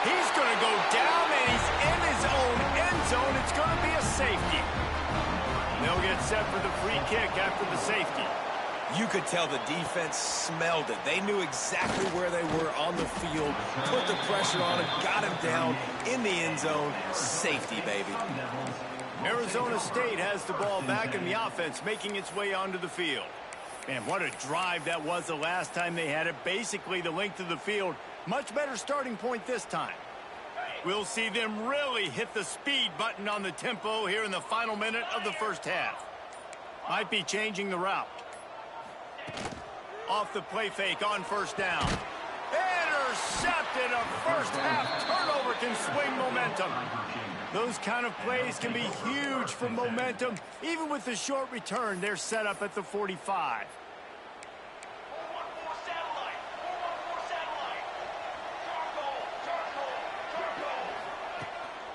He's going to go down, and he's in his own end zone. It's going to be a safety. They'll get set for the free kick after the safety. You could tell the defense smelled it. They knew exactly where they were on the field, put the pressure on him, got him down in the end zone. Safety, baby. Arizona State has the ball back in the offense, making its way onto the field. Man, what a drive that was the last time they had it. Basically the length of the field. Much better starting point this time. We'll see them really hit the speed button on the tempo here in the final minute of the first half. Might be changing the route. Off the play fake on first down. Intercepted. A first half turnover can swing momentum. Those kind of plays can be huge for momentum. Even with the short return, they're set up at the 45.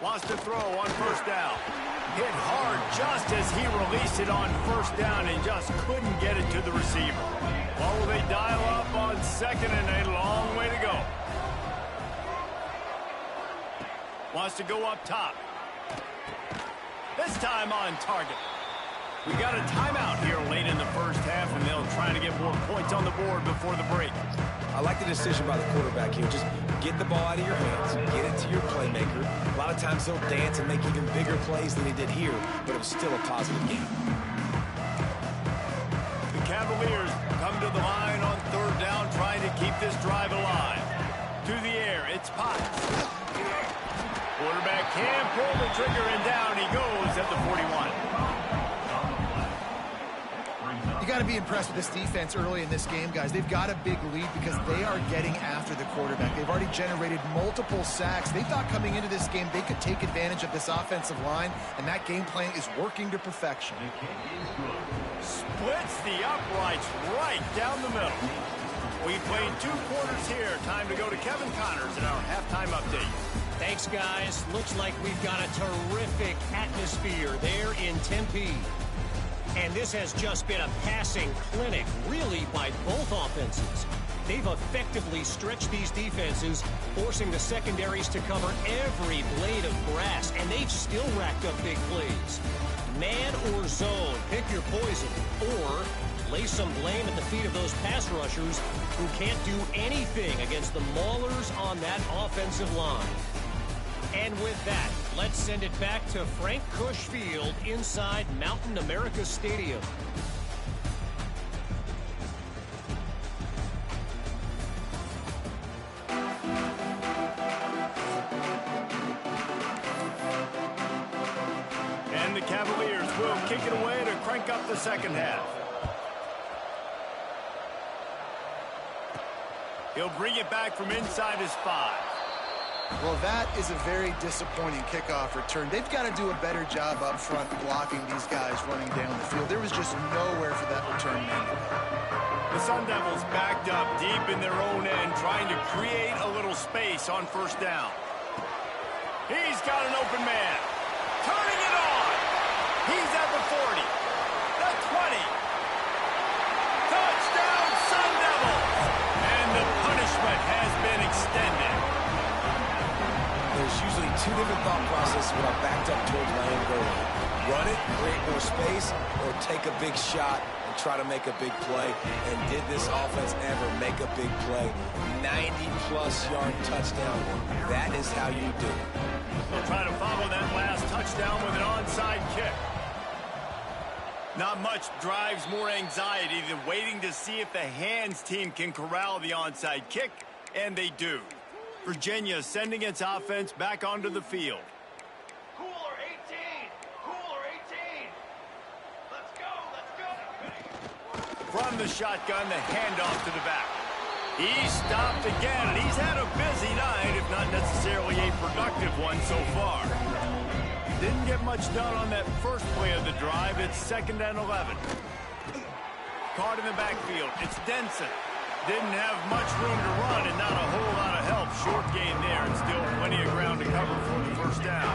Wants to throw on first down. Hit hard just as he released it on first down and just couldn't get it to the receiver. Well, will they dial up on second and a long way to go? Wants to go up top. This time on target. We got a timeout here late in the first half, and they'll try to get more points on the board before the break. I like the decision by the quarterback here. Just get the ball out of your hands, get it to your playmaker. A lot of times he'll dance and make even bigger plays than he did here, but it was still a positive game. The Cavaliers come to the line on third down, trying to keep this drive alive. To the air, it's Potts. Quarterback can pull the trigger, and down he goes at the 41. You got to be impressed with this defense early in this game, guys. They've got a big lead because they are getting after the quarterback. They've already generated multiple sacks. They thought coming into this game they could take advantage of this offensive line, and that game plan is working to perfection. Splits the uprights right down the middle. We played 2 quarters here. Time to go to Kevin Connors in our halftime update. Thanks, guys. Looks like we've got a terrific atmosphere there in Tempe. And this has just been a passing clinic, really, by both offenses. They've effectively stretched these defenses, forcing the secondaries to cover every blade of grass, and they've still racked up big plays. Man or zone, pick your poison, or lay some blame at the feet of those pass rushers who can't do anything against the maulers on that offensive line. And with that, let's send it back to Frank Cush Field inside Mountain America Stadium. And the Cavaliers will kick it away to crank up the second half. He'll bring it back from inside his 5. Well, that is a very disappointing kickoff return. They've got to do a better job up front blocking these guys running down the field. There was just nowhere for that return man to go. The Sun Devils backed up deep in their own end, trying to create a little space on first down. He's got an open man. Turning it on. He's at the 40. The 20. Touchdown, Sun Devils. And the punishment has been extended. There's usually 2 different thought processes when I'm backed up towards my own goal line. Run it, create more space, or take a big shot and try to make a big play. And did this offense ever make a big play? 90-plus yard touchdown. That is how you do it. They'll try to follow that last touchdown with an onside kick. Not much drives more anxiety than waiting to see if the hands team can corral the onside kick, and they do. Virginia sending its offense back onto the field. Cooler 18! Cooler 18! Let's go! Let's go! From the shotgun, the handoff to the back. He's stopped again, and he's had a busy night, if not necessarily a productive one so far. Didn't get much done on that first play of the drive. It's 2nd and 11. Caught in the backfield. It's Denson. Didn't have much room to run and not a whole lot of help. Short gain there and still plenty of ground to cover for the first down.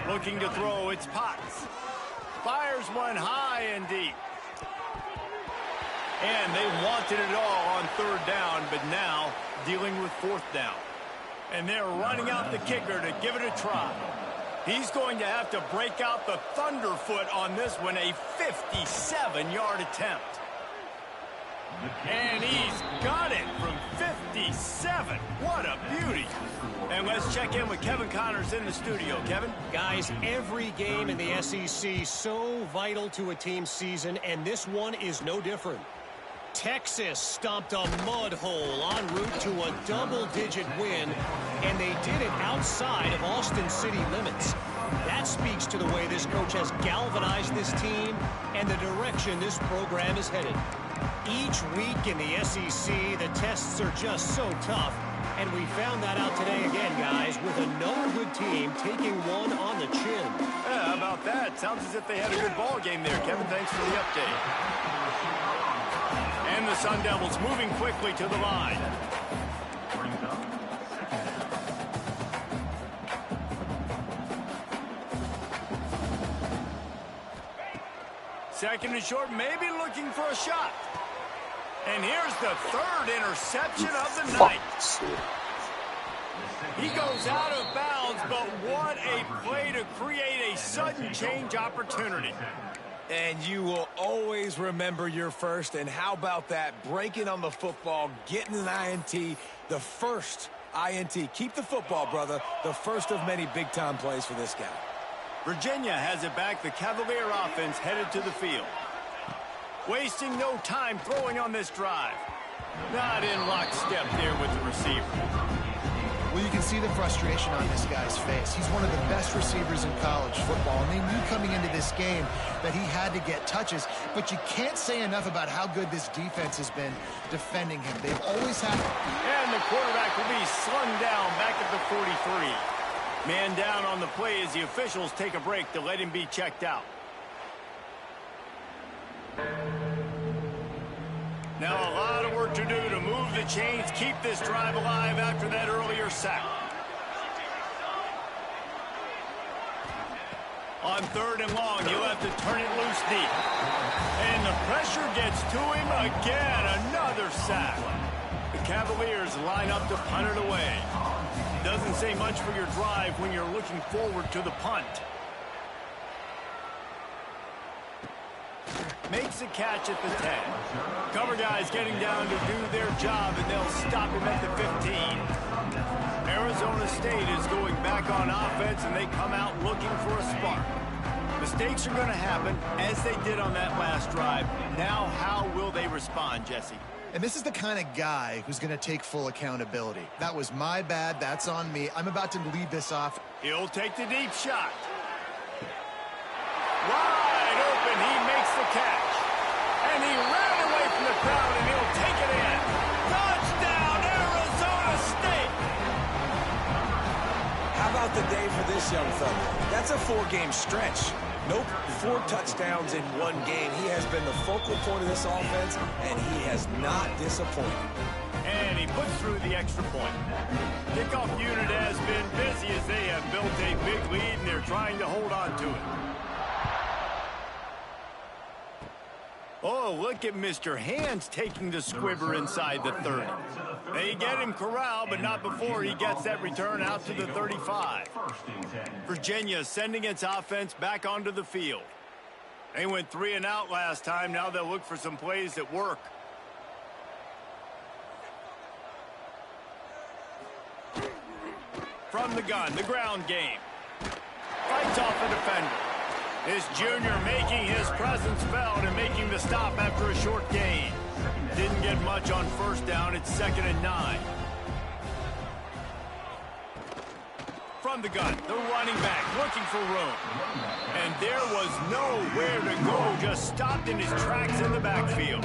Looking to throw, it's Potts. Fires one high and deep. And they wanted it all on third down, but now dealing with fourth down. And they're running out the kicker to give it a try. He's going to have to break out the thunderfoot on this one, a 57-yard attempt. And he's got it from 57. What a beauty. And let's check in with Kevin Connors in the studio. Kevin? Guys, every game in the SEC so vital to a team's season, and this one is no different. Texas stomped a mud hole en route to a double-digit win, and they did it outside of Austin city limits. That speaks to the way this coach has galvanized this team and the direction this program is headed. Each week in the SEC, the tests are just so tough, and we found that out today again, guys, with another good team taking one on the chin. Yeah, how about that? Sounds as if they had a good ball game there, Kevin. Thanks for the update. And the Sun Devils moving quickly to the line. Second and short, maybe looking for a shot. And here's the third interception of the night. He goes out of bounds, but what a play to create a sudden change opportunity. And you will always remember your first. And how about that? Breaking on the football, getting an INT, the first INT. Keep the football, brother. The first of many big-time plays for this guy. Virginia has it back. The Cavalier offense headed to the field. Wasting no time throwing on this drive. Not in lockstep there with the receiver. Well, you can see the frustration on this guy's face. He's one of the best receivers in college football, and they knew coming into this game that he had to get touches, but you can't say enough about how good this defense has been defending him. They've always had... And the quarterback will be slung down back at the 43. Man down on the play as the officials take a break to let him be checked out. Now a lot of work to do to move the chains, keep this drive alive after that earlier sack. On third and long, he'll have to turn it loose deep. And the pressure gets to him again, another sack. The Cavaliers line up to punt it away. Doesn't say much for your drive when you're looking forward to the punt. Makes a catch at the 10. Cover guys getting down to do their job, and they'll stop him at the 15. Arizona State is going back on offense, and they come out looking for a spark. Mistakes are going to happen, as they did on that last drive. Now, how will they respond, Jesse? And this is the kind of guy who's going to take full accountability. That was my bad. That's on me. I'm about to lead this off. He'll take the deep shot. Wide open. He makes the catch. And he ran away from the crowd, and he'll take it in. Touchdown, Arizona State. How about the day for this young fella? That's a 4-game stretch. Nope, 4 touchdowns in 1 game. He has been the focal point of this offense, and he has not disappointed. And he puts through the extra point. Kickoff unit has been busy as they have built a big lead, and they're trying to hold on to it. Oh, look at Mr. Hands taking the squibber inside the 30. They get him corralled, but not before he gets that return out to the 35. Virginia sending its offense back onto the field. They went 3 and out last time. Now they'll look for some plays that work. From the gun, the ground game. Fights off a defender. This junior making his presence felt and making the stop after a short gain. Didn't get much on first down. It's 2nd and 9. From the gun, the running back looking for room. And there was nowhere to go, just stopped in his tracks in the backfield.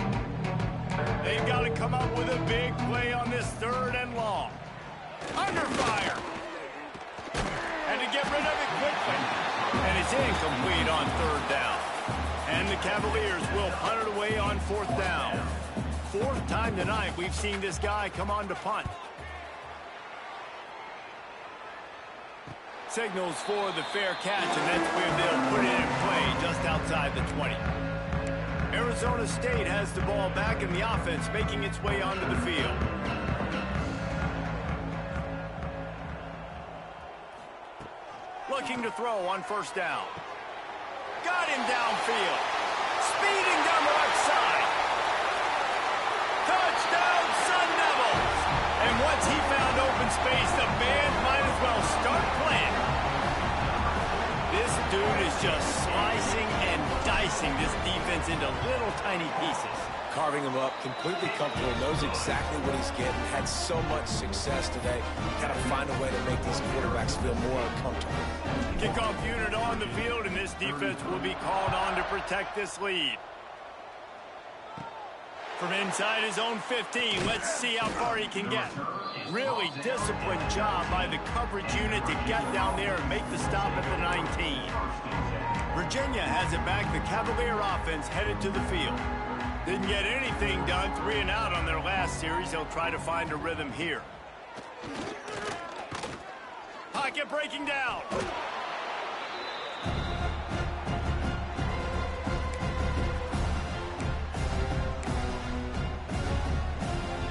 They've got to come up with a big play on this 3rd and long. Under fire. And to get rid of it quickly. And it's incomplete on 3rd down. And the Cavaliers will punt it away on 4th down. 4th time tonight we've seen this guy come on to punt. Signals for the fair catch, and that's where they'll put it in play just outside the 20. Arizona State has the ball back in the offense, making its way onto the field. Looking to throw on first down. Got him downfield. Speeding down the left side. Touchdown, Sun Devils! And once he found open space, the band might as well start playing. This dude is just slicing and dicing this defense into little tiny pieces. Carving him up, completely comfortable, knows exactly what he's getting, had so much success today. You got to find a way to make these quarterbacks feel more uncomfortable. Kickoff unit on the field, and this defense will be called on to protect this lead. From inside his own 15, let's see how far he can get. Really disciplined job by the coverage unit to get down there and make the stop at the 19. Virginia has it back. The Cavalier offense headed to the field. Didn't get anything done, 3 and out on their last series. They'll try to find a rhythm here. Pocket breaking down.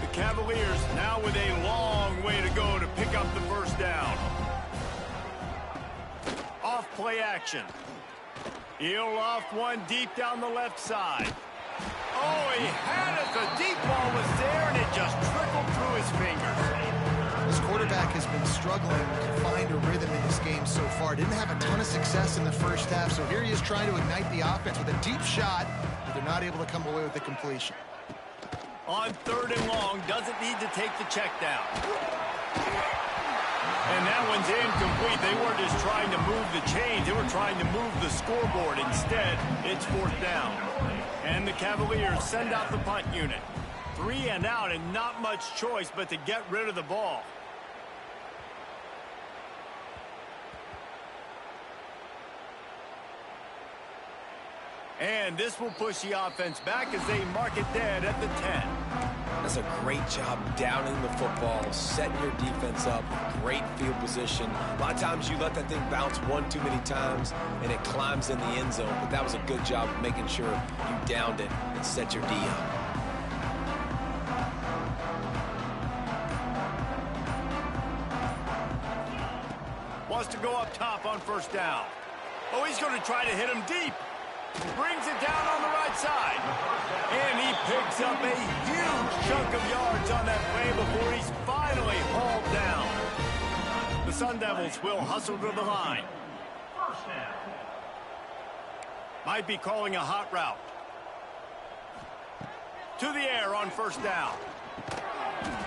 The Cavaliers now with a long way to go to pick up the first down. Off play action. He'll loft one deep down the left side. Oh, he had it. The deep ball was there, and it just trickled through his fingers. This quarterback has been struggling to find a rhythm in this game so far. Didn't have a ton of success in the first half, so here he is trying to ignite the offense with a deep shot, but they're not able to come away with the completion. On 3rd and long, doesn't need to take the check down. And that one's incomplete. They weren't just trying to move the chains. They were trying to move the scoreboard. Instead, it's 4th down. And the Cavaliers send out the punt unit. 3 and out, and not much choice but to get rid of the ball. And this will push the offense back as they mark it dead at the 10. That's a great job downing the football, setting your defense up, great field position. A lot of times you let that thing bounce one too many times and it climbs in the end zone, but that was a good job of making sure you downed it and set your D up. Wants to go up top on first down. Oh, he's going to try to hit him deep. Brings it down on the right side. And he picks up a huge chunk of yards on that play before he's finally hauled down. The Sun Devils will hustle to the line. Might be calling a hot route. To the air on first down.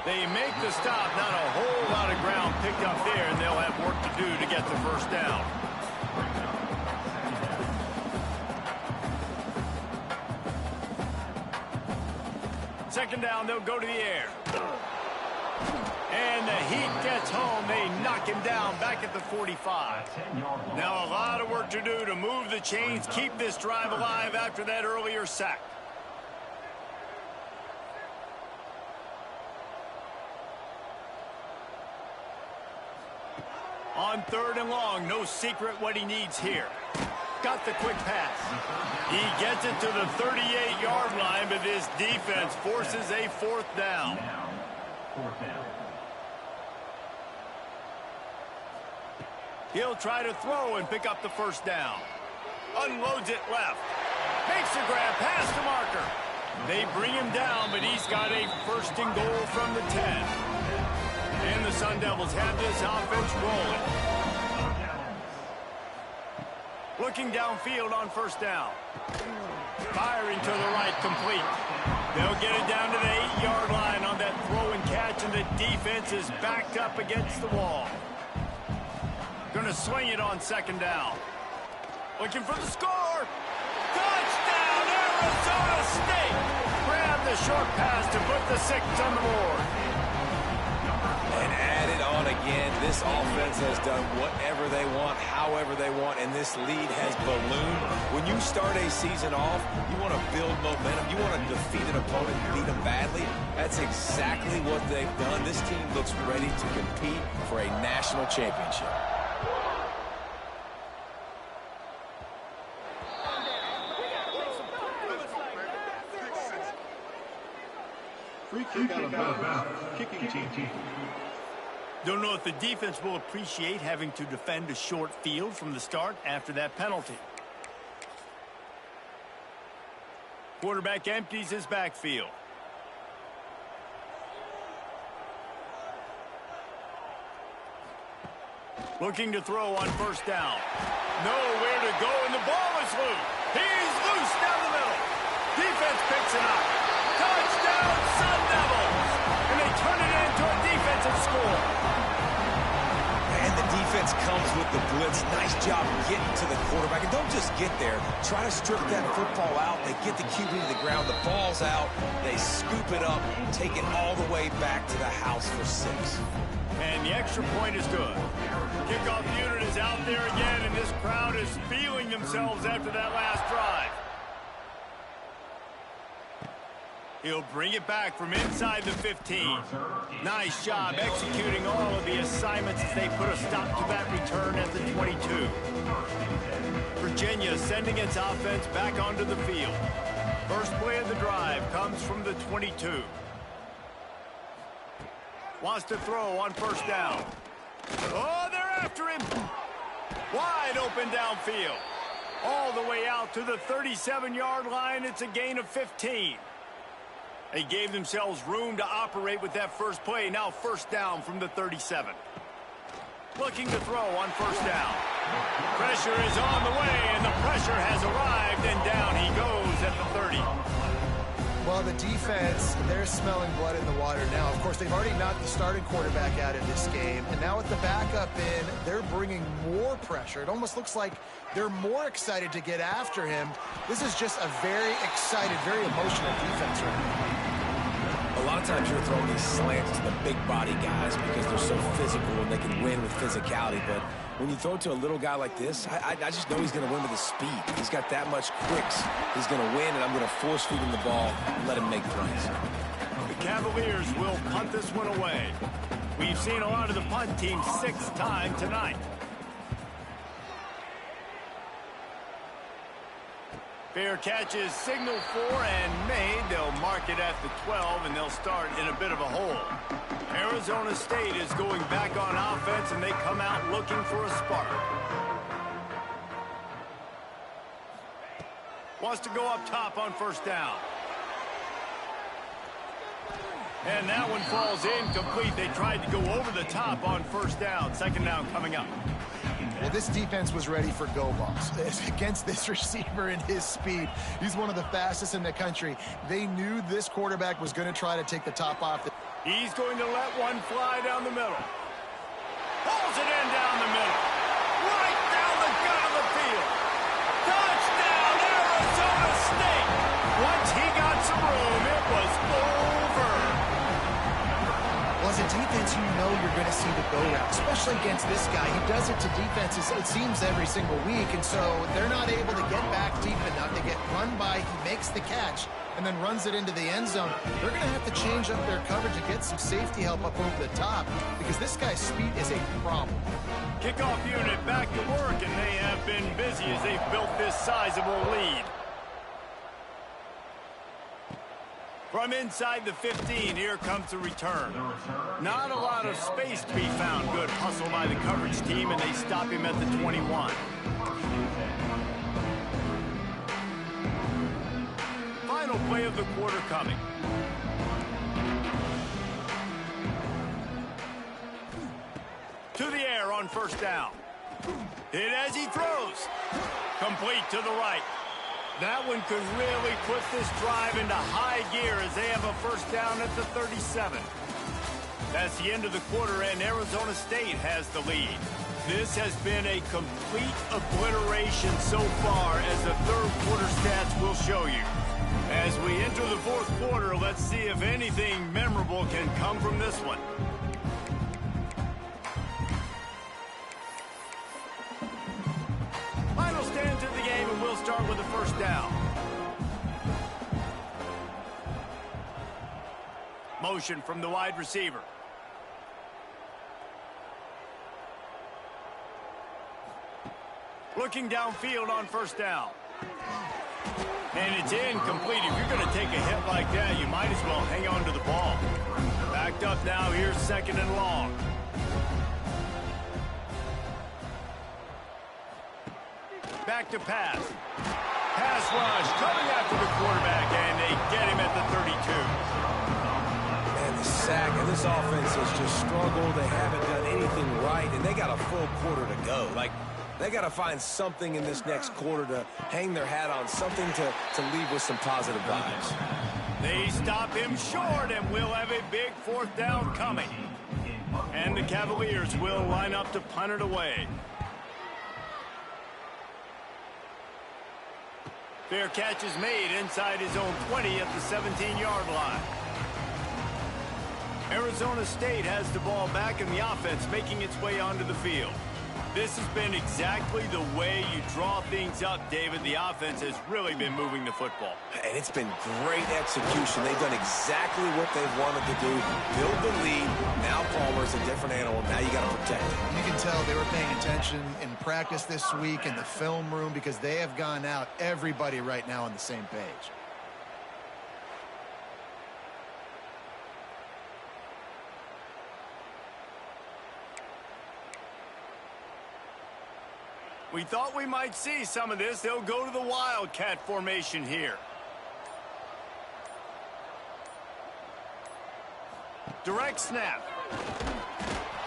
They make the stop. Not a whole lot of ground picked up there, and they'll have work to do to get the first down. Second down, they'll go to the air. And the Heat gets home. They knock him down back at the 45. Now a lot of work to do to move the chains, keep this drive alive after that earlier sack. On 3rd and long, no secret what he needs here. Got the quick pass. He gets it to the 38-yard line, but this defense forces a 4th down. He'll try to throw and pick up the first down. Unloads it left. Makes the grab past the marker. They bring him down, but he's got a 1st and goal from the 10. And the Sun Devils have this offense rolling. Looking downfield on first down. Firing to the right, complete. They'll get it down to the 8-yard line on that throw and catch, and the defense is backed up against the wall. Going to swing it on 2nd down. Looking for the score. Touchdown, Arizona State. Grab the short pass to put the 6 on the board. And add it on again. This offense has done whatever they want, however they want, and this lead has ballooned. When you start a season off, you want to build momentum. You want to defeat an opponent and beat them badly. That's exactly what they've done. This team looks ready to compete for a national championship. Free kick out of bounds. Kicking team. Don't know if the defense will appreciate having to defend a short field from the start after that penalty. Quarterback empties his backfield. Looking to throw on first down. Nowhere to go, and the ball is loose. He's loose down the middle. Defense picks it up. Touchdown, Sun Devils! And they turn it into a defensive score. And the defense comes with the blitz. Nice job getting to the quarterback. And don't just get there. Try to strip that football out. They get the QB to the ground. The ball's out. They scoop it up, take it all the way back to the house for 6. And the extra point is good. Kickoff unit is out there again, and this crowd is feeling themselves after that last drive. He'll bring it back from inside the 15. Nice job executing all of the assignments as they put a stop to that return at the 22. Virginia sending its offense back onto the field. First play of the drive comes from the 22. Wants to throw on first down. Oh, they're after him. Wide open downfield. All the way out to the 37-yard line. It's a gain of 15. They gave themselves room to operate with that first play. Now first down from the 37. Looking to throw on first down. Pressure is on the way, and the pressure has arrived, and down he goes at the 30. Well, the defense, they're smelling blood in the water now. Of course, they've already knocked the starting quarterback out of this game, and now with the backup in, they're bringing more pressure. It almost looks like they're more excited to get after him. This is just a very excited, very emotional defense right now. A lot of times you're throwing these slants to the big body guys because they're so physical and they can win with physicality. But when you throw it to a little guy like this, I just know he's going to win with his speed. He's got that much quicks. He's going to win, and I'm going to force feed him the ball and let him make plays. The Cavaliers will punt this one away. We've seen a lot of the punt team 6th time tonight. Fair catch is signaled for and made. They'll mark it at the 12, and they'll start in a bit of a hole. Arizona State is going back on offense, and they come out looking for a spark. Wants to go up top on first down. And that one falls incomplete. They tried to go over the top on first down. Second down coming up. Well, this defense was ready for go balls against this receiver and his speed. He's one of the fastest in the country. They knew this quarterback was going to try to take the top off. He's going to let one fly down the middle. Pulls it in down the middle. Right down the gut of the field. Touchdown, Arizona State. Once he got some room, it was over. Well, as a defense, you know you're going to see the go route, especially against this guy. He does it to defenses, it seems, every single week, and so they're not able to get back deep enough. They get run by, he makes the catch, and then runs it into the end zone. They're going to have to change up their coverage and get some safety help up over the top because this guy's speed is a problem. Kickoff unit back to work, and they have been busy as they've built this sizable lead. From inside the 15, here comes the return. Not a lot of space to be found. Good hustle by the coverage team, and they stop him at the 21. Final play of the quarter coming. To the air on first down. Hit as he throws. Complete to the right. That one could really put this drive into high gear as they have a first down at the 37. That's the end of the quarter, and Arizona State has the lead. This has been a complete obliteration so far, as the third quarter stats will show you. As we enter the fourth quarter, let's see if anything memorable can come from this one. Final stands of the game, and we'll start with the first down. Motion from the wide receiver. Looking downfield on first down. And it's incomplete. If you're going to take a hit like that, you might as well hang on to the ball. Backed up now. Here's 2nd and long. Back to pass. Pass rush coming after the quarterback, and they get him at the 32. And the sack, and this offense has just struggled. They haven't done anything right, and they got a full quarter to go. Like, they got to find something in this next quarter to hang their hat on, something to leave with some positive vibes. They stop him short, and we'll have a big 4th down coming. And the Cavaliers will line up to punt it away. Fair catch is made inside his own 20 at the 17-yard line. Arizona State has the ball back in the offense, making its way onto the field. This has been exactly the way you draw things up, David. The offense has really been moving the football. And it's been great execution. They've done exactly what they've wanted to do. Build the lead. Now Palmer's a different animal. Now you got to protect it. You can tell they were paying attention in practice this week in the film room because they have gone out, everybody right now on the same page. We thought we might see some of this. They'll go to the Wildcat formation here. Direct snap.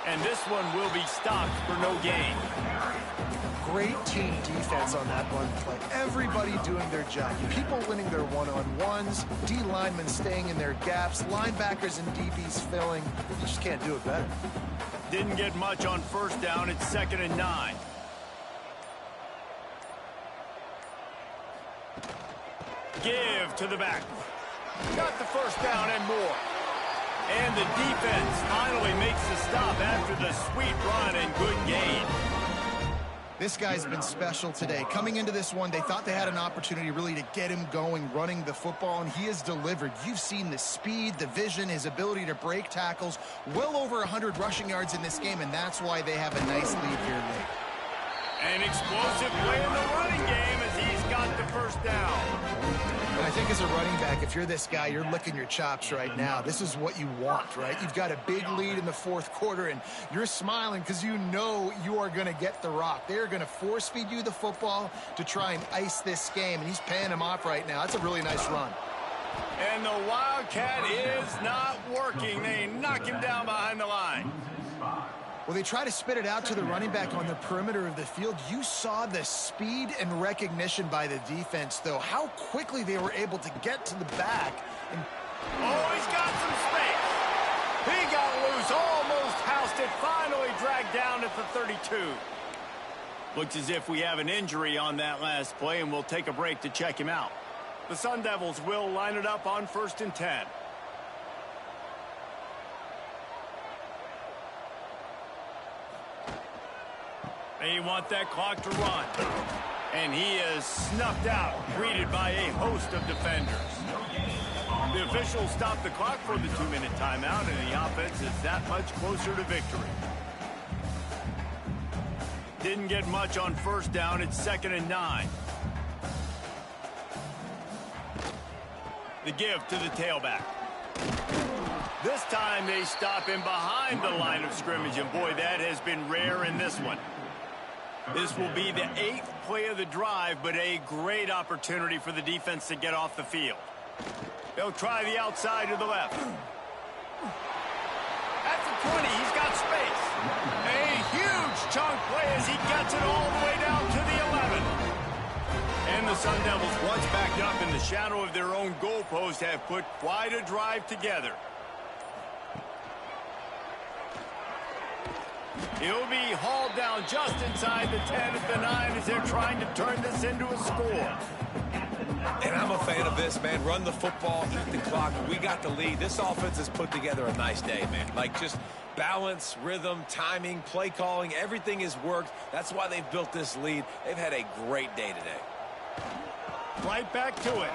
And this one will be stopped for no gain. Great team defense on that one play. Everybody doing their job. People winning their one-on-ones, D linemen staying in their gaps, linebackers and DBs filling. You just can't do it better. Didn't get much on 1st down. It's 2nd and 9. Give to the back. Got the 1st down and more. And the defense finally makes the stop after the sweet run and good gain. This guy's been special today. Coming into this one, they thought they had an opportunity really to get him going, running the football, and he has delivered. You've seen the speed, the vision, his ability to break tackles. Well over 100 rushing yards in this game, and that's why they have a nice lead here late. An explosive play in the running game as he's got the 1st down. And I think as a running back, if you're this guy, you're licking your chops right now. This is what you want, right? You've got a big lead in the 4th quarter, and you're smiling because you know you are going to get the rock. They're going to force feed you the football to try and ice this game, and he's paying him off right now. That's a really nice run. And the Wildcat is not working. They knock him down behind the line. Well, they try to spit it out to the running back on the perimeter of the field. You saw the speed and recognition by the defense, though. How quickly they were able to get to the back. And oh, he's got some space. He got loose, almost housed it, finally dragged down at the 32. Looks as if we have an injury on that last play, and we'll take a break to check him out. The Sun Devils will line it up on 1st and 10. They want that clock to run. And he is snuffed out, greeted by a host of defenders. The officials stop the clock for the 2-minute timeout, and the offense is that much closer to victory. Didn't get much on 1st down. It's 2nd and 9. The give to the tailback. This time they stop him behind the line of scrimmage, and boy, that has been rare in this one. This will be the 8th play of the drive, but a great opportunity for the defense to get off the field. They'll try the outside to the left. At the 20, he's got space. A huge chunk play as he gets it all the way down to the 11. And the Sun Devils, once backed up in the shadow of their own goalpost, have put quite a drive together. He'll be hauled down just inside the 10 at the 9 as they're trying to turn this into a score. And I'm a fan of this, man. Run the football, eat the clock. We got the lead. This offense has put together a nice day, man. Like, just balance, rhythm, timing, play calling, everything has worked. That's why they've built this lead. They've had a great day today. Right back to it.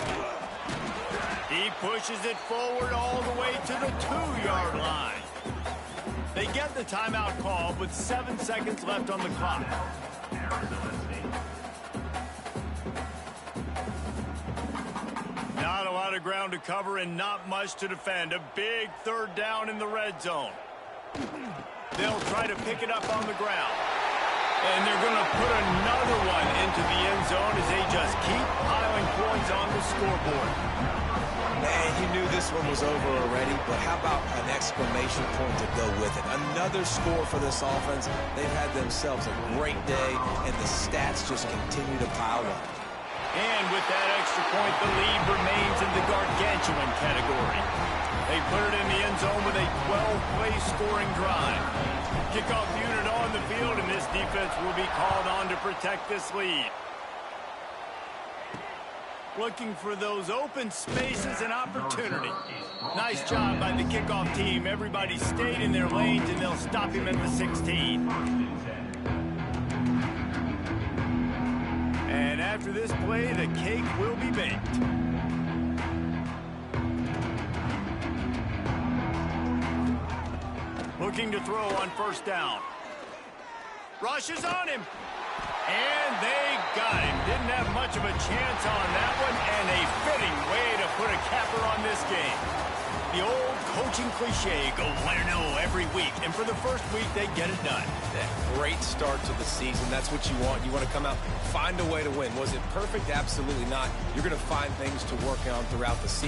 He pushes it forward all the way to the 2-yard line. They get the timeout call with 7 seconds left on the clock. Not a lot of ground to cover and not much to defend. A big third down in the red zone. They'll try to pick it up on the ground. And they're going to put another one into the end zone as they just keep piling points on the scoreboard. Man, you knew this one was over already, but how about an exclamation point to go with it? Another score for this offense. They've had themselves a great day, and the stats just continue to pile up. And with that extra point, the lead remains in the gargantuan category. They put it in the end zone with a 12-play scoring drive. Kickoff unit on the field, and this defense will be called on to protect this lead. Looking for those open spaces and opportunity. Nice job by the kickoff team. Everybody stayed in their lanes, and they'll stop him at the 16. And after this play, the cake will be baked. Looking to throw on first down. Rushes on him. And they got him. Didn't have much of a chance on that one, and a fitting way to put a capper on this game. The old coaching cliche, go win-no every week, and for the first week, they get it done. Yeah, great start to the season. That's what you want. You want to come out, find a way to win. Was it perfect? Absolutely not. You're going to find things to work on throughout the season.